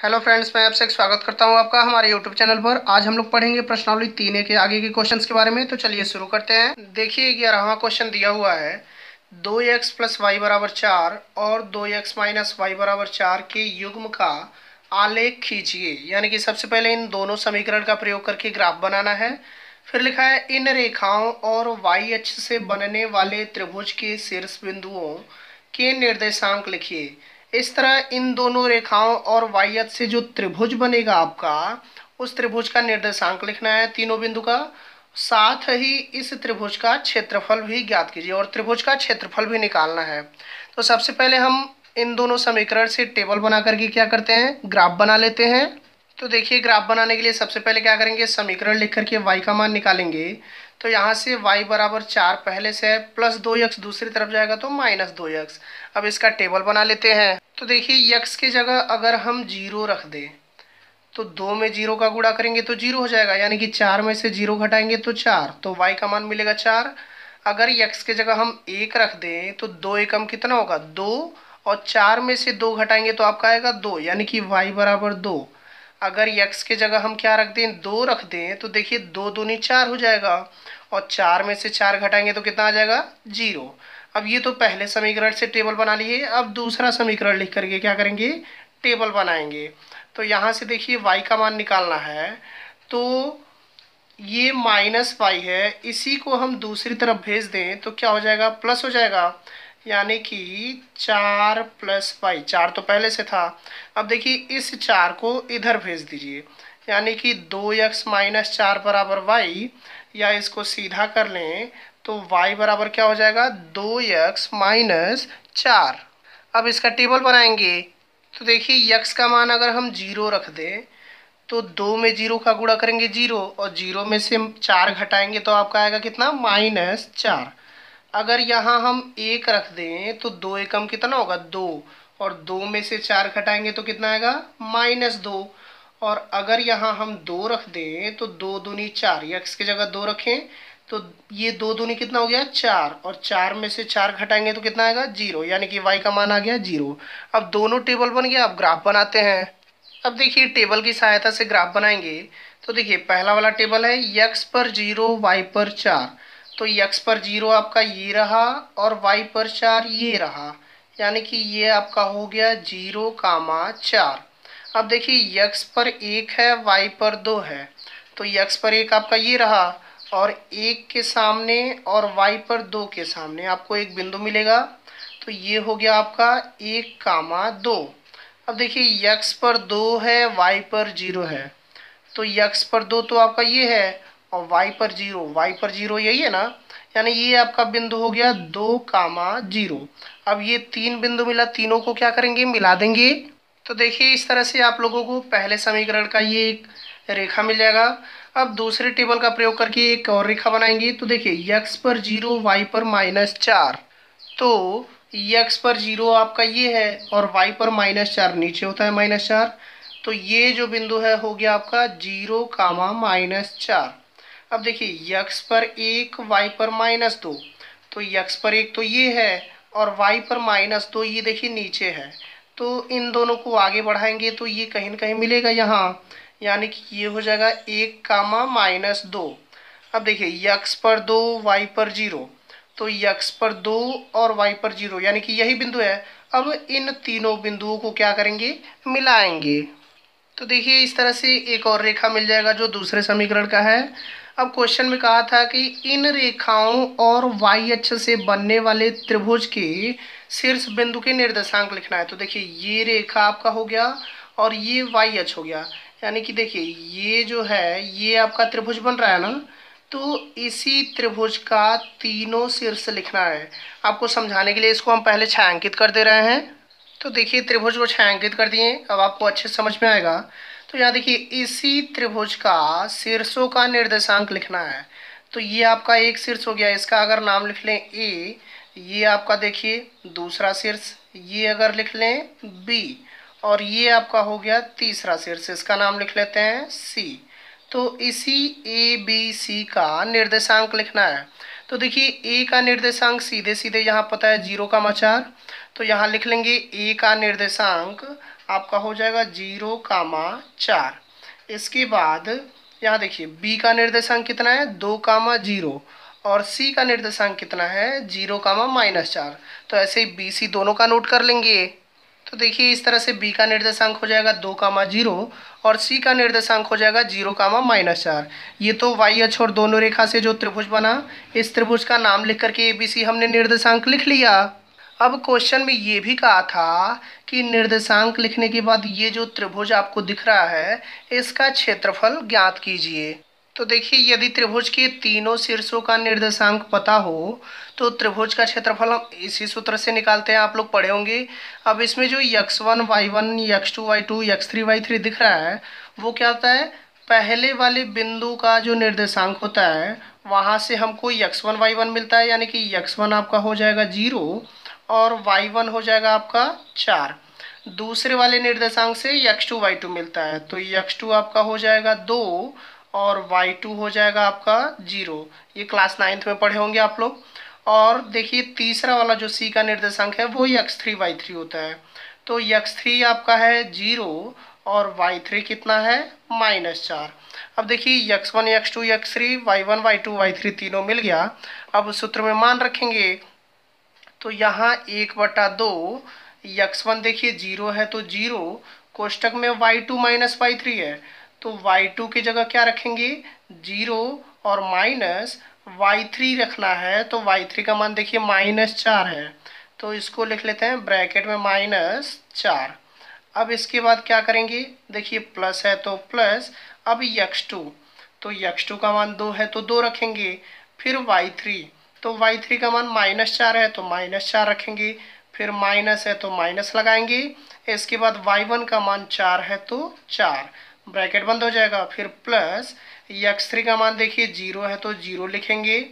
Hello friends, मैं आपसे स्वागत करता हूं आपका हमारे यूट्यूब चैनल पर। आज हम लोग पढ़ेंगे प्रश्नावली 3A के आगे के क्वेश्चंस के बारे में। तो चलिए शुरू करते हैं। देखिए 11वां क्वेश्चन दिया हुआ है 2x प्लस वाई बराबर 4 और 2x माइनस वाई बराबर 4 के युग्म का आलेख खींचिए। यानी कि सबसे पहले इन दोनों समीकरण का प्रयोग करके ग्राफ बनाना है। फिर लिखा है इन रेखाओं और वाई अक्ष से बनने वाले त्रिभुज के शीर्ष बिंदुओं के निर्देशांक लिखिए। इस तरह इन दोनों रेखाओं और वाई अक्ष से जो त्रिभुज बनेगा आपका, उस त्रिभुज का निर्देशांक लिखना है तीनों बिंदु का। साथ ही इस त्रिभुज का क्षेत्रफल भी ज्ञात कीजिए और त्रिभुज का क्षेत्रफल भी निकालना है। तो सबसे पहले हम इन दोनों समीकरण से टेबल बना करके क्या करते हैं, ग्राफ बना लेते हैं। तो देखिए ग्राफ बनाने के लिए सबसे पहले क्या करेंगे, समीकरण लिख करके y का मान निकालेंगे। तो यहाँ से y बराबर 4 पहले से है, प्लस 2x दूसरी तरफ जाएगा तो माइनस 2x। अब इसका टेबल बना लेते हैं। तो देखिए x की जगह अगर हम 0 रख दें तो 2 में 0 का गुणा करेंगे तो 0 हो जाएगा, यानी कि 4 में से 0 घटाएंगे तो 4, तो y का मान मिलेगा 4। अगर x की जगह हम 1 रख दें तो 2 एकम कितना होगा 2, और 4 में से 2 घटाएंगे तो आपका आएगा 2, यानी कि y बराबर 2। अगर x के जगह हम क्या रख दें 2 रख दें तो देखिए 2 दूनी 4 हो जाएगा, और 4 में से 4 घटाएंगे तो कितना आ जाएगा 0। अब ये तो पहले समीकरण से टेबल बना लिए। अब दूसरा समीकरण लिख करके क्या करेंगे, टेबल बनाएंगे। तो यहाँ से देखिए y का मान निकालना है, तो ये माइनस वाई है, इसी को हम दूसरी तरफ भेज दें तो क्या हो जाएगा, प्लस हो जाएगा, यानी कि 4 प्लस वाई। 4 तो पहले से था। अब देखिए इस 4 को इधर भेज दीजिए, यानी कि 2x माइनस 4 बराबर वाई, या इसको सीधा कर लें तो y बराबर क्या हो जाएगा 2x माइनस 4। अब इसका टेबल बनाएंगे। तो देखिए x का मान अगर हम 0 रख दें तो 2 में 0 का गुणा करेंगे 0, और 0 में से 4 घटाएंगे तो आपका आएगा कितना -4। अगर यहाँ हम 1 रख दें तो 2 एकम कितना होगा 2, और 2 में से 4 घटाएंगे तो कितना आएगा -2। और अगर यहाँ हम 2 रख दें तो 2 दूनी 4, x की जगह 2 रखें तो ये 2 दूनी कितना हो गया 4, और 4 में से 4 घटाएंगे तो कितना आएगा 0, यानी कि y का मान आ गया 0। अब दोनों टेबल बन गया। अब ग्राफ बनाते हैं। अब देखिए टेबल की सहायता से ग्राफ बनाएंगे। तो देखिए पहला वाला टेबल है x पर 0 y पर 4। तो x पर 0 आपका ये रहा और y पर 4 ये रहा, यानी कि ये आपका हो गया 0, 4। अब देखिए x पर 1 है y पर 2 है, तो x पर 1 आपका ये रहा, और 1 के सामने और y पर 2 के सामने आपको एक बिंदु मिलेगा, तो ये हो गया आपका 1, 2। अब देखिए x पर 2 है y पर 0 है, तो x पर 2 तो आपका ये है, और y पर 0 यही है ना, यानी ये आपका बिंदु हो गया 2, 0। अब ये 3 बिंदु मिला, तीनों को क्या करेंगे मिला देंगे। तो देखिए इस तरह से आप लोगों को पहले समीकरण का ये एक रेखा मिल जाएगा। अब दूसरे टेबल का प्रयोग करके एक और रेखा बनाएंगे। तो देखिए x पर 0 y पर -4, तो x पर 0 आपका ये है और y पर -4 नीचे होता है -4, तो ये जो बिंदु है हो गया आपका 0, -4। अब देखिए x पर 1 y पर -2, तो x पर 1 तो ये है और y पर -2 ये देखिए नीचे है, तो इन दोनों को आगे बढ़ाएंगे तो ये कहीं न कहीं मिलेगा यहाँ, यानी कि ये हो जाएगा 1, -2। अब देखिए x पर 2 y पर 0, तो x पर 2 और y पर 0, यानी कि यही बिंदु है। अब इन तीनों बिंदुओं को क्या करेंगे मिलाएंगे। तो देखिए इस तरह से एक और रेखा मिल जाएगा जो दूसरे समीकरण का है। अब क्वेश्चन में कहा था कि इन रेखाओं और y अक्ष से बनने वाले त्रिभुज के शीर्ष बिंदु के निर्देशांक लिखना है। तो देखिए ये रेखा आपका हो गया और ये y अक्ष हो गया, यानी कि देखिए ये जो है ये आपका त्रिभुज बन रहा है ना, तो इसी त्रिभुज का तीनों शीर्ष लिखना है। आपको समझाने के लिए इसको हम पहले छायांकित कर दे रहे हैं। तो देखिए त्रिभुज को छायांकित कर दिए, अब आपको अच्छे से समझ में आएगा। तो यहाँ देखिए इसी त्रिभुज का शीर्षों का निर्देशांक लिखना है। तो ये आपका एक शीर्ष हो गया, इसका अगर नाम लिख लें ए, ये आपका देखिए दूसरा शीर्ष, ये अगर लिख लें बी, और ये आपका हो गया तीसरा शीर्ष, इसका नाम लिख लेते हैं सी। तो इसी ए बी सी का निर्देशांक लिखना है। तो देखिए ए का निर्देशांक सीधे सीधे यहाँ पता है 0, 4, तो यहाँ लिख लेंगे ए का निर्देशांक आपका हो जाएगा 0,4। इसके बाद यहाँ देखिए बी का निर्देशांक कितना है 2,0 और सी का निर्देशांक कितना है 0,-4। तो ऐसे ही बी सी दोनों का नोट कर लेंगे। तो देखिए इस तरह से बी का निर्देशांक हो जाएगा 2,0 और सी का निर्देशांक हो जाएगा 0,-4। ये तो वाई अक्ष और दोनों रेखा से जो त्रिभुज बना, इस त्रिभुज का नाम लिख करके एबीसी हमने निर्देशांक लिख लिया। अब क्वेश्चन में ये भी कहा था कि निर्देशांक लिखने के बाद ये जो त्रिभुज आपको दिख रहा है इसका क्षेत्रफल ज्ञात कीजिए। तो देखिए यदि त्रिभुज के तीनों शीर्षों का निर्देशांक पता हो तो त्रिभुज का क्षेत्रफल हम इसी सूत्र से निकालते हैं, आप लोग पढ़े होंगे। अब इसमें जो x1 y1 x2 y2 x3 y3 दिख रहा है वो क्या होता है, पहले वाले बिंदु का जो निर्देशांक होता है वहाँ से हमको x1 y1 मिलता है, यानी कि x1 आपका हो जाएगा 0 और y1 हो जाएगा आपका 4। दूसरे वाले निर्देशांक से x2 y2 मिलता है, तो x2 आपका हो जाएगा 2 और y2 हो जाएगा आपका 0। ये क्लास 9th में पढ़े होंगे आप लोग। और देखिए तीसरा वाला जो c का निर्देशांक है वो x3 y3 होता है, तो x3 आपका है 0 और y3 कितना है -4। अब देखिए x1 x2 x3 y1 y2 y3 तीनों मिल गया। अब सूत्र में मान रखेंगे तो यहाँ 1/2 x1 देखिए 0 है तो 0, कोष्टक में y2 -y3 है तो y2 की जगह क्या रखेंगे 0 और माइनस y3 रखना है, तो y3 का मान देखिए -4 है, तो इसको लिख लेते हैं ब्रैकेट में -4। अब इसके बाद क्या करेंगे, देखिए प्लस है तो प्लस। अब x2, तो x2 का मान 2 है तो 2 रखेंगे। फिर y3, तो y3 का मान -4 है तो -4 रखेंगे। फिर माइनस है तो माइनस लगाएंगे। इसके बाद y1 का मान 4 है तो 4, ब्रैकेट बंद हो जाएगा। फिर प्लस x3 का मान देखिए 0 है तो 0 लिखेंगे।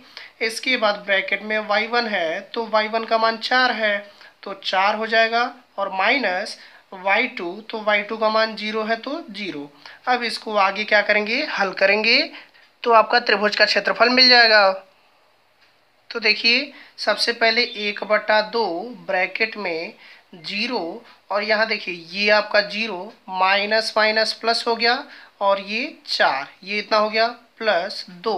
इसके बाद ब्रैकेट में y1 है तो y1 का मान 4 है तो 4 हो जाएगा, और माइनस y2, तो y2 का मान 0 है तो 0। अब इसको आगे क्या करेंगे, हल करेंगे तो आपका त्रिभुज का क्षेत्रफल मिल जाएगा। तो देखिए सबसे पहले 1/2 ब्रैकेट में 0 और यहाँ देखिए ये आपका 0 माइनस माइनस प्लस हो गया और ये 4, ये इतना हो गया प्लस 2,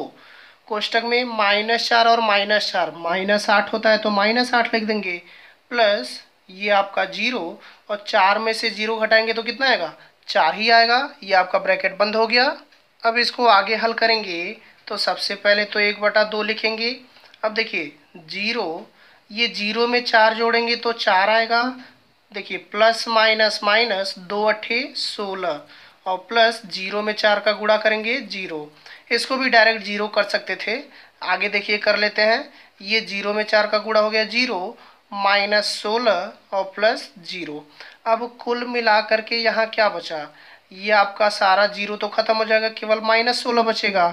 कोष्टक में -4 और -4 -8 होता है तो -8 लिख देंगे, प्लस ये आपका 0 और 4 में से 0 घटाएंगे तो कितना आएगा 4 ही आएगा। ये आपका ब्रैकेट बंद हो गया। अब इसको आगे हल करेंगे तो सबसे पहले तो 1/2 लिखेंगे। अब देखिए 0, ये 0 में 4 जोड़ेंगे तो 4 आएगा। देखिए प्लस माइनस माइनस 2 अट्ठे 16 और प्लस 0 में 4 का गुणा करेंगे 0। इसको भी डायरेक्ट 0 कर सकते थे, आगे देखिए कर लेते हैं। ये 0 में 4 का गुणा हो गया 0 -16 और प्लस 0। अब कुल मिला करके यहाँ क्या बचा, ये आपका सारा 0 तो खत्म हो जाएगा, केवल -16 बचेगा।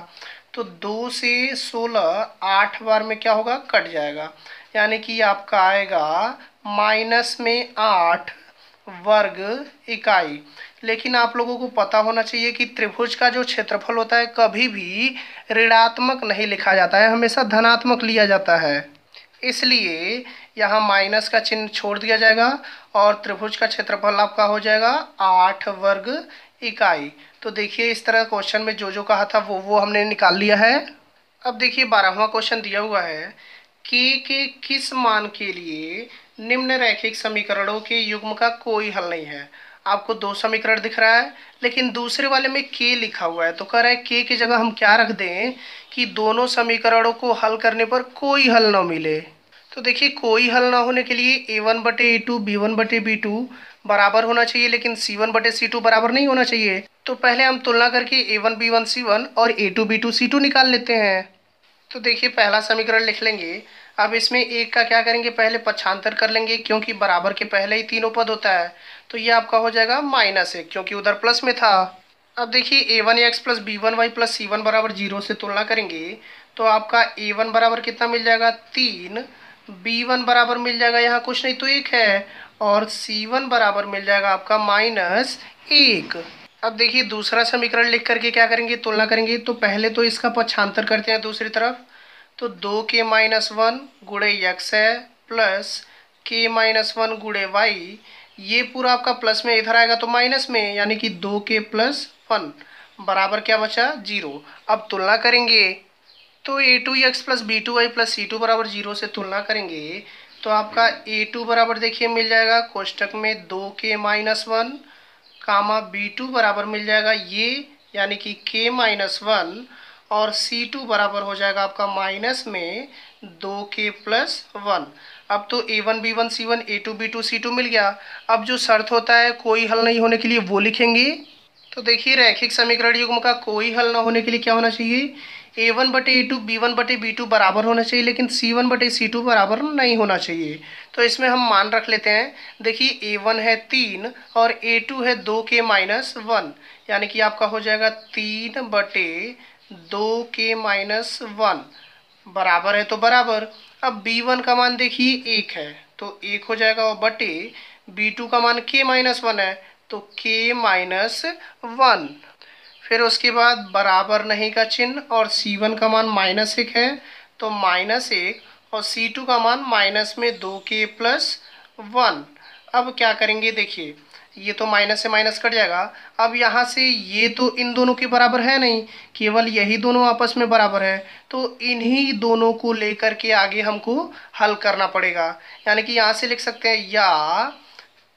तो 2 से 16 8 बार में क्या होगा कट जाएगा, यानी कि आपका आएगा -8 वर्ग इकाई। लेकिन आप लोगों को पता होना चाहिए कि त्रिभुज का जो क्षेत्रफल होता है कभी भी ऋणात्मक नहीं लिखा जाता है, हमेशा धनात्मक लिया जाता है। इसलिए यहाँ माइनस का चिन्ह छोड़ दिया जाएगा और त्रिभुज का क्षेत्रफल आपका हो जाएगा 8 वर्ग इकाई। तो देखिए इस तरह क्वेश्चन में जो कहा था वो हमने निकाल लिया है। अब देखिए 12वां क्वेश्चन दिया हुआ है, के किस मान के लिए निम्न रैखिक समीकरणों के युग्म का कोई हल नहीं है। आपको 2 समीकरण दिख रहा है लेकिन दूसरे वाले में के लिखा हुआ है, तो कह रहा है के की जगह हम क्या रख दें कि दोनों समीकरणों को हल करने पर कोई हल ना मिले। तो देखिए कोई हल ना होने के लिए a1/a2 b1/b2 बराबर होना चाहिए, लेकिन c1/c2 बराबर नहीं होना चाहिए। तो पहले हम तुलना करके a1 b1 c1 और a2 b2 c2 निकाल लेते हैं। तो देखिए पहला समीकरण लिख लेंगे। अब इसमें एक का क्या करेंगे, पहले पक्षांतर कर लेंगे क्योंकि बराबर के पहले ही तीनों पद होता है, तो ये आपका हो जाएगा -1 क्योंकि उधर प्लस में था। अब देखिए a1x + b1y + c1 = 0 से तुलना करेंगे तो आपका a1 बराबर कितना मिल जाएगा 3, b1 बराबर मिल जाएगा यहाँ कुछ नहीं तो 1 है, और c1 बराबर मिल जाएगा आपका -1। अब देखिए दूसरा समीकरण लिख करके क्या करेंगे, तुलना करेंगे। तो पहले तो इसका पक्षांतर करते हैं दूसरी तरफ, तो 2k - 1 गुणे x है प्लस k - 1 गुणे y, ये पूरा आपका प्लस में इधर आएगा तो माइनस में, यानी कि 2k+1 बराबर क्या बचा 0। अब तुलना करेंगे तो a2x plus b2y plus c2 बराबर 0 से तुलना करेंगे तो आपका a2 बराबर देखिए मिल जाएगा कोष्टक में 2k-1 कामा b2 बराबर मिल जाएगा ये, यानी कि k-1 और c2 बराबर हो जाएगा आपका माइनस में 2k+1। अब तो a1 b1 c1 a2 b2 c2 मिल गया। अब जो शर्त होता है कोई हल नहीं होने के लिए वो लिखेंगे। तो देखिए रैखिक समीकरण युग्म का कोई हल ना होने के लिए क्या होना चाहिए, a1/a2 b1/b2 बराबर होना चाहिए, लेकिन c1/c2 बराबर नहीं होना चाहिए। तो इसमें हम मान रख लेते हैं। देखिए a1 है 3 और a2 है 2k-1, यानी कि आपका हो जाएगा 3/2k-1 बराबर है तो बराबर। अब b1 का मान देखिए 1 है तो 1 हो जाएगा, और बटे b2 का मान k-1 है तो k-1। फिर उसके बाद बराबर नहीं का चिन्ह, और c1 का मान -1 है तो -1, और c2 का मान माइनस में 2k+1। अब क्या करेंगे, देखिए ये तो माइनस से माइनस कट जाएगा। अब यहाँ से ये तो इन दोनों के बराबर है नहीं, केवल यही दोनों आपस में बराबर है, तो इन्हीं दोनों को लेकर के आगे हमको हल करना पड़ेगा। यानी कि यहाँ से लिख सकते हैं या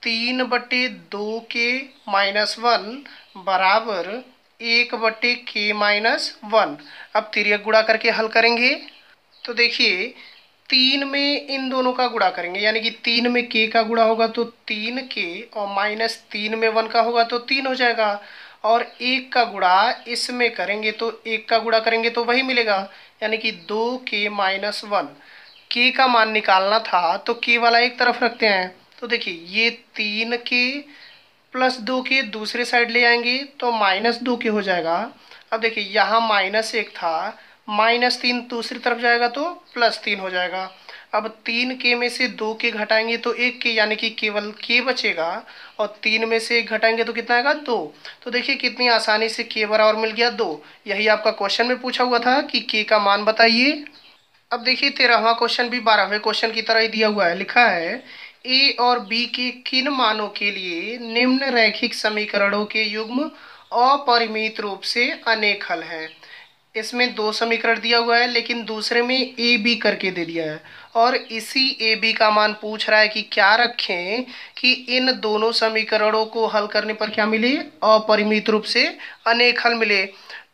3/2k-1 बराबर 1/k-1। अब तिर्यक गुणा करके हल करेंगे तो देखिए 3 में इन दोनों का गुणा करेंगे, यानी कि 3 में k का गुणा होगा तो 3k, और -3 में 1 का होगा तो 3 हो जाएगा, और 1 का गुणा इसमें करेंगे तो 1 का गुणा करेंगे तो वही मिलेगा, यानी कि 2k-1। k का मान निकालना था तो k वाला एक तरफ रखते हैं। तो देखिए ये 3k+2k दूसरे साइड ले आएंगे तो -2k हो जाएगा। अब देखिए यहाँ -1 था, -3 दूसरी तरफ जाएगा तो +3 हो जाएगा। अब 3k में से 2k घटाएंगे तो 1k, यानी कि केवल k बचेगा, और 3 में से 1 घटाएंगे तो कितना आएगा 2। तो देखिए कितनी आसानी से k बराबर मिल गया 2। यही आपका क्वेश्चन में पूछा हुआ था कि k का मान बताइए। अब देखिए 13वां क्वेश्चन भी 12वें क्वेश्चन की तरह ही दिया हुआ है। लिखा है a और b के किन मानों के लिए निम्न रैखिक समीकरणों के युग्म अपरिमित रूप से अनेक हल हैं। इसमें 2 समीकरण दिया हुआ है, लेकिन दूसरे में ए बी करके दे दिया है, और इसी ए बी का मान पूछ रहा है कि क्या रखें कि इन दोनों समीकरणों को हल करने पर क्या मिले, अपरिमित रूप से अनेक हल मिले।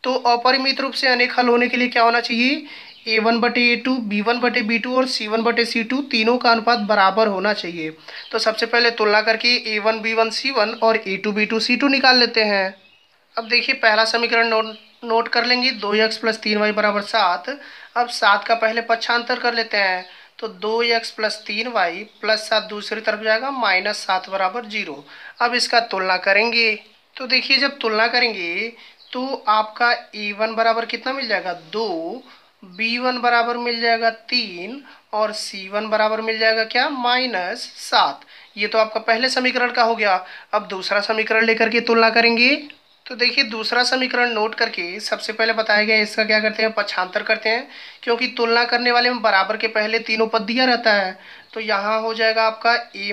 तो अपरिमित रूप से अनेक हल होने के लिए क्या होना चाहिए, a1/a2 b1/b2 और c1/c2 तीनों का अनुपात बराबर होना चाहिए। तो सबसे पहले तुलना करके a1 b1 c1 और a2 b2 c2 निकाल लेते हैं। अब देखिए पहला समीकरण नोट कर लेंगे, 2x + 3y = 7। अब 7 का पहले पक्षांतर कर लेते हैं तो 2x + 3y + 7 दूसरी तरफ जाएगा, -7 = 0। अब इसका तुलना करेंगे तो देखिए जब तुलना करेंगे तो आपका a1 बराबर कितना मिल जाएगा 2, b1 बराबर मिल जाएगा 3, और c1 बराबर मिल जाएगा क्या -7। ये तो आपका पहले समीकरण का हो गया। अब दूसरा समीकरण लेकर के तुलना करेंगे तो देखिए दूसरा समीकरण नोट करके सबसे पहले बताया गया इसका क्या करते हैं, पक्षांतर करते हैं, क्योंकि तुलना करने वाले में बराबर के पहले तीनों पद दिया रहता है। तो यहाँ हो जाएगा आपका a -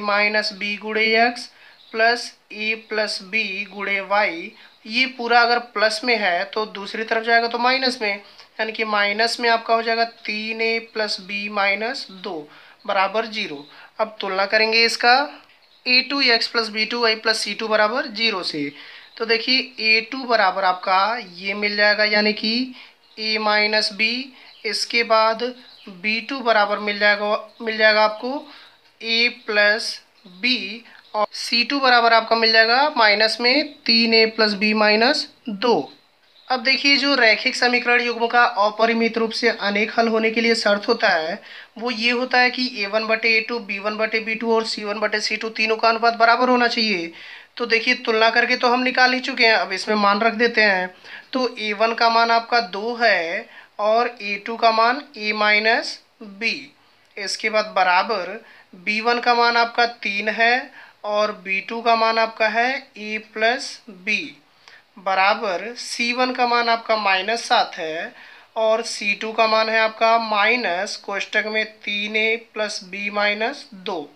b गुणे x प्लस a + b गुणे y। ये पूरा अगर प्लस में है तो दूसरी तरफ जाएगा तो माइनस में, यानी कि माइनस में आपका हो जाएगा 3a + b - 2 बराबर 0। अब तुलना करेंगे इसका a2x + b2y + c2 बराबर 0 से। तो देखिए a2 बराबर आपका ये मिल जाएगा, यानी कि a - b। इसके बाद b2 बराबर मिल जाएगा आपको a + b, और c2 बराबर आपका मिल जाएगा माइनस में 3a + b - 2। अब देखिए जो रैखिक समीकरण युग्म का अपरिमित रूप से अनेक हल होने के लिए शर्त होता है वो ये होता है कि a1/a2 b1/b2 और c1/c2 तीनों का अनुपात बराबर होना चाहिए। तो देखिए तुलना करके तो हम निकाल ही चुके हैं, अब इसमें मान रख देते हैं। तो a1 का मान आपका 2 है और a2 का मान a - b। इसके बाद बराबर b1 का मान आपका 3 है और b2 का मान आपका है a + b, बराबर c1 का मान आपका -7 है और c2 का मान है आपका माइनस कोष्टक में 3a + b - 2।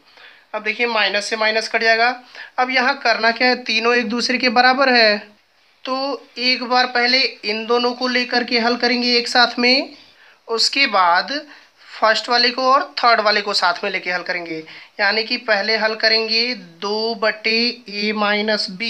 अब देखिए माइनस से माइनस कट जाएगा। अब यहाँ करना क्या है, तीनों एक दूसरे के बराबर है, तो एक बार पहले इन दोनों को लेकर के हल करेंगे एक साथ में, उसके बाद फर्स्ट वाले को और थर्ड वाले को साथ में लेके हल करेंगे। यानी कि पहले हल करेंगे 2/a-b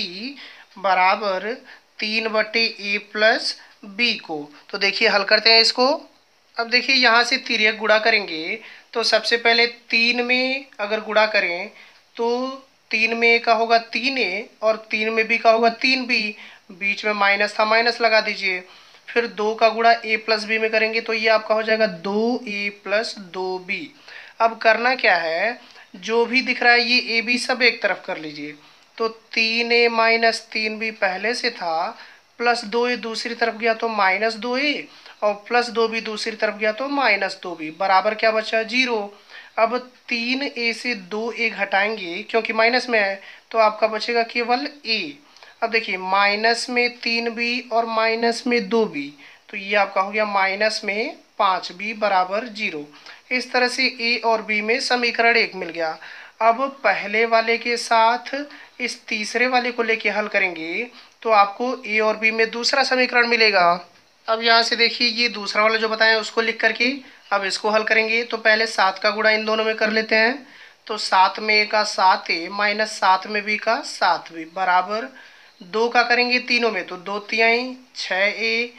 बराबर 3/a+b को। तो देखिए हल करते हैं इसको। अब देखिए यहाँ से तिर्यक गुणा करेंगे, तो सबसे पहले 3 में अगर गुणा करें तो 3 में a का होगा 3a और 3 में b का होगा 3b, बीच में माइनस था माइनस लगा दीजिए। फिर 2 का गुणा a+b में करेंगे तो ये आपका हो जाएगा 2a+2b। अब करना क्या है, जो भी दिख रहा है ये ab सब एक तरफ कर लीजिए। तो 3a-3b पहले से था, प्लस 2a दूसरी तरफ गया तो -2a और प्लस 2b दूसरी तरफ गया तो -2b, बराबर क्या बचा 0। अब 3a से 2a घटाएंगे क्योंकि माइनस में है, तो आपका बचेगा केवल a। अब देखिए माइनस में 3b और माइनस में 2b, तो ये आपका हो गया माइनस में 5b बराबर 0। इस तरह से a और b में समीकरण 1 मिल गया। अब पहले वाले के साथ इस तीसरे वाले को लेके हल करेंगे तो आपको a और b में दूसरा समीकरण मिलेगा। अब यहाँ से देखिए ये दूसरा वाला जो बताया उसको लिख करके अब इसको हल करेंगे। तो पहले 7 का गुणा इन दोनों में कर लेते हैं, तो 7 में a का 7a माइनस 7 में b का 7b बराबर 2 का करेंगे तीनों में, तो 2 तिहाई 6a,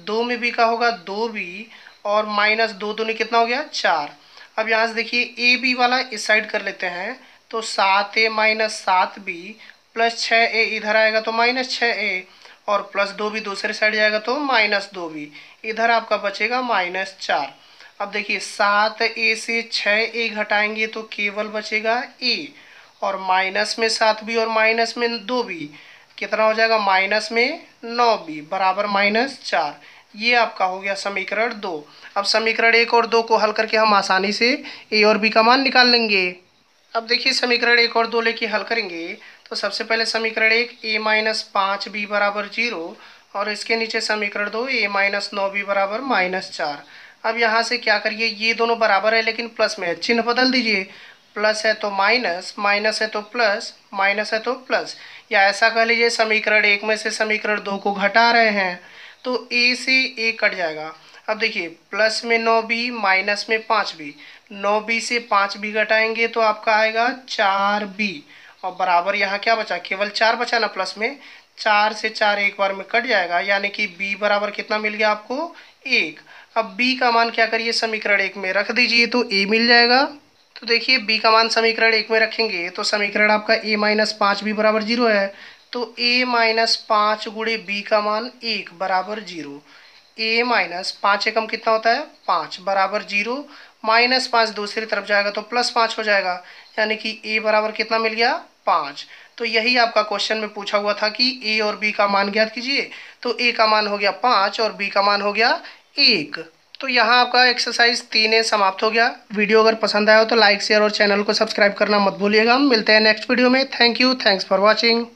2 में b का होगा 2b और माइनस 2 दूनी कितना हो गया 4। अब यहाँ से देखिए ए बी वाला इस साइड कर लेते हैं, तो 7a minus 7b plus 6a इधर आएगा तो -6a और प्लस 2b दूसरे साइड जाएगा तो -2b, इधर आपका बचेगा -4। अब देखिए 7a से 6a घटाएंगे तो केवल बचेगा a और माइनस में 7b और माइनस में 2b कितना हो जाएगा माइनस में 9b बराबर -4। ये आपका हो गया समीकरण 2। अब समीकरण 1 और 2 को हल करके हम आसानी से a और b का मान निकाल लेंगे। अब देखिए समीकरण 1 और 2 लेके हल करेंगे, तो सबसे पहले समीकरण 1 a-5b बराबर 0 और इसके नीचे समीकरण 2 a-9b बराबर -4। अब यहाँ से क्या करिए, ये दोनों बराबर है लेकिन प्लस में है, चिन्ह बदल दीजिए, प्लस है तो माइनस, माइनस है तो प्लस, माइनस है तो प्लस, या ऐसा कह लीजिए समीकरण 1 में से समीकरण 2 को घटा रहे हैं तो a से a कट जाएगा। अब देखिए प्लस में 9b माइनस में 5b, 9b से 5b घटाएंगे तो आपका आएगा 4b और बराबर यहाँ क्या बचा, केवल 4 बचा ना प्लस में, 4 से 4 एक बार में कट जाएगा, यानी कि b बराबर कितना मिल गया आपको 1। अब b का मान क्या करिए समीकरण 1 में रख दीजिए तो a मिल जाएगा। तो देखिए b का मान समीकरण 1 में रखेंगे तो समीकरण आपका a-5b बराबर 0 है, तो a-5 गुणे b का मान 1 बराबर 0। a-5 एकम कितना होता है 5 बराबर 0, -5 दूसरी तरफ जाएगा तो +5 हो जाएगा, यानी कि a बराबर कितना मिल गया 5। तो यही आपका क्वेश्चन में पूछा हुआ था कि a और b का मान ज्ञात कीजिए, तो a का मान हो गया 5 और b का मान हो गया 1। तो यहाँ आपका एक्सरसाइज 3A समाप्त हो गया। वीडियो अगर पसंद आया हो तो लाइक शेयर और चैनल को सब्सक्राइब करना मत भूलिएगा। मिलते हैं नेक्स्ट वीडियो में। Thank you, thanks for watching.